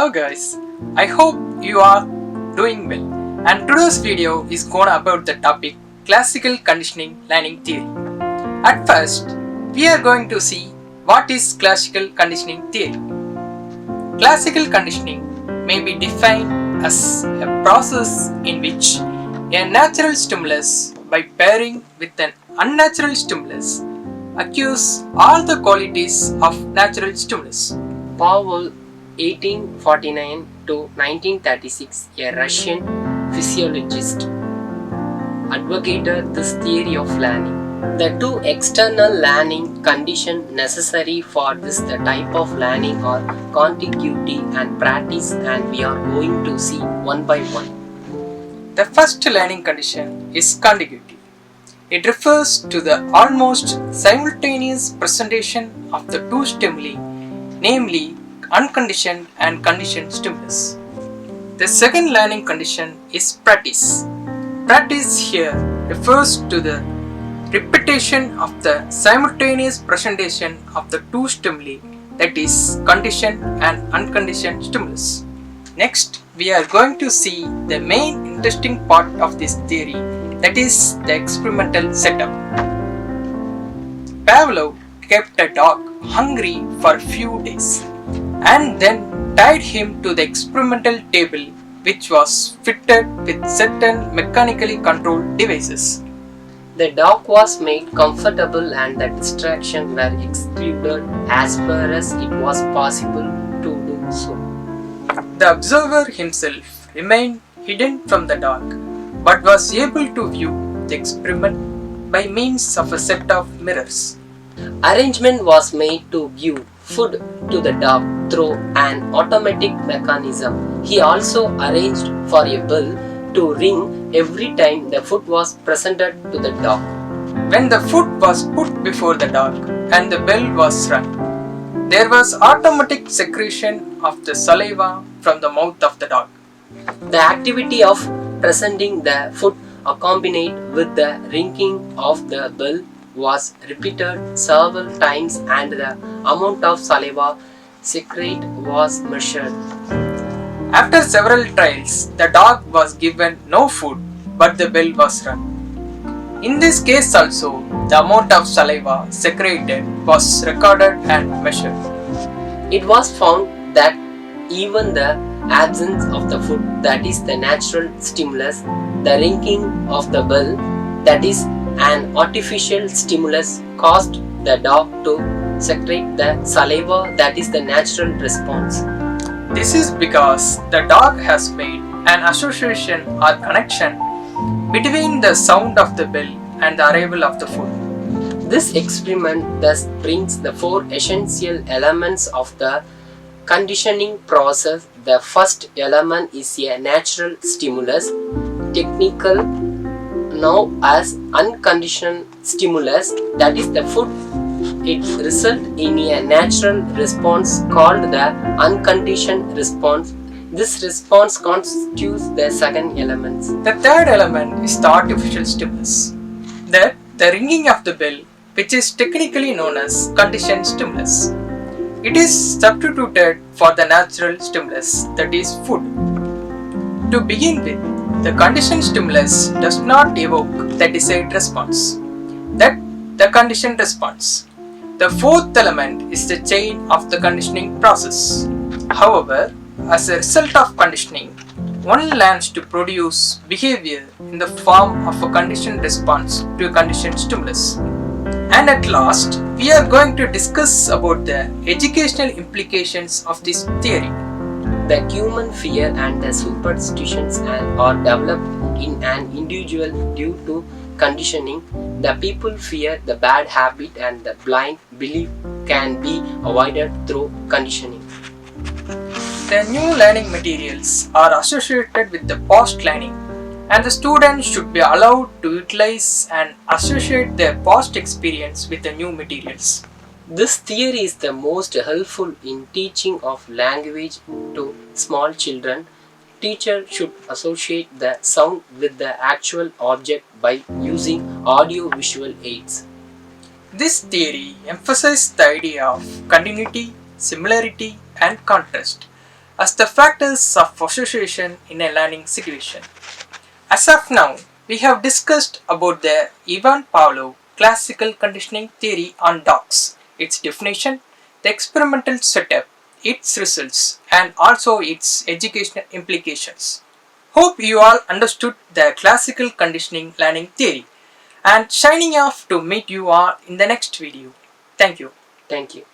Hello guys, I hope you are doing well, and today's video is gonna about the topic classical conditioning learning theory. At first, we are going to see what is classical conditioning theory. Classical conditioning may be defined as a process in which a natural stimulus by pairing with an unnatural stimulus acquires all the qualities of natural stimulus. Pavel, 1849 to 1936, a Russian physiologist, advocated this theory of learning. The two external learning conditions necessary for this type of learning are contiguity and practice, and we are going to see one by one. The first learning condition is contiguity. It refers to the almost simultaneous presentation of the two stimuli, namely unconditioned and conditioned stimulus. The second learning condition is practice. Practice here refers to the repetition of the simultaneous presentation of the two stimuli, that is conditioned and unconditioned stimulus. Next, we are going to see the main interesting part of this theory, that is the experimental setup. Pavlov kept a dog hungry for a few days and then tied him to the experimental table, which was fitted with certain mechanically controlled devices. The dog was made comfortable and the distractions were excluded as far as it was possible to do so. The observer himself remained hidden from the dog, but was able to view the experiment by means of a set of mirrors. Arrangement was made to give food to the dog through an automatic mechanism. He also arranged for a bell to ring every time the food was presented to the dog. When the food was put before the dog and the bell was rung, there was automatic secretion of the saliva from the mouth of the dog. The activity of presenting the food accompanied with the ringing of the bell was repeated several times and the amount of saliva secreted was measured. After several trials, the dog was given no food, but the bell was rung. In this case also, the amount of saliva secreted was recorded and measured. It was found that even the absence of the food, that is the natural stimulus, the ringing of the bell, that is an artificial stimulus, caused the dog to secrete the saliva, that is the natural response. This is because the dog has made an association or connection between the sound of the bell and the arrival of the food. This experiment thus brings the four essential elements of the conditioning process. The first element is a natural stimulus, technical now as unconditioned stimulus, that is the food. It results in a natural response called the unconditioned response. This response constitutes the second element. The third element is the artificial stimulus. That the ringing of the bell, which is technically known as conditioned stimulus. It is substituted for the natural stimulus, that is food. To begin with, the conditioned stimulus does not evoke the desired response. That the conditioned response. The fourth element is the chain of the conditioning process. However, as a result of conditioning, one learns to produce behavior in the form of a conditioned response to a conditioned stimulus. And at last, we are going to discuss about the educational implications of this theory. The human fear and the superstitions are developed in an individual due to conditioning. The people fear the bad habit and the blind belief can be avoided through conditioning. The new learning materials are associated with the past learning, and the students should be allowed to utilize and associate their past experience with the new materials. This theory is the most helpful in teaching of language to small children. Teacher should associate the sound with the actual object by using audio-visual aids. This theory emphasizes the idea of continuity, similarity, and contrast, as the factors of association in a learning situation. As of now, we have discussed about the Ivan Pavlov classical conditioning theory on dogs, its definition, the experimental setup, its results, and also its educational implications. Hope you all understood the classical conditioning learning theory and signing off to meet you all in the next video. Thank you. Thank you.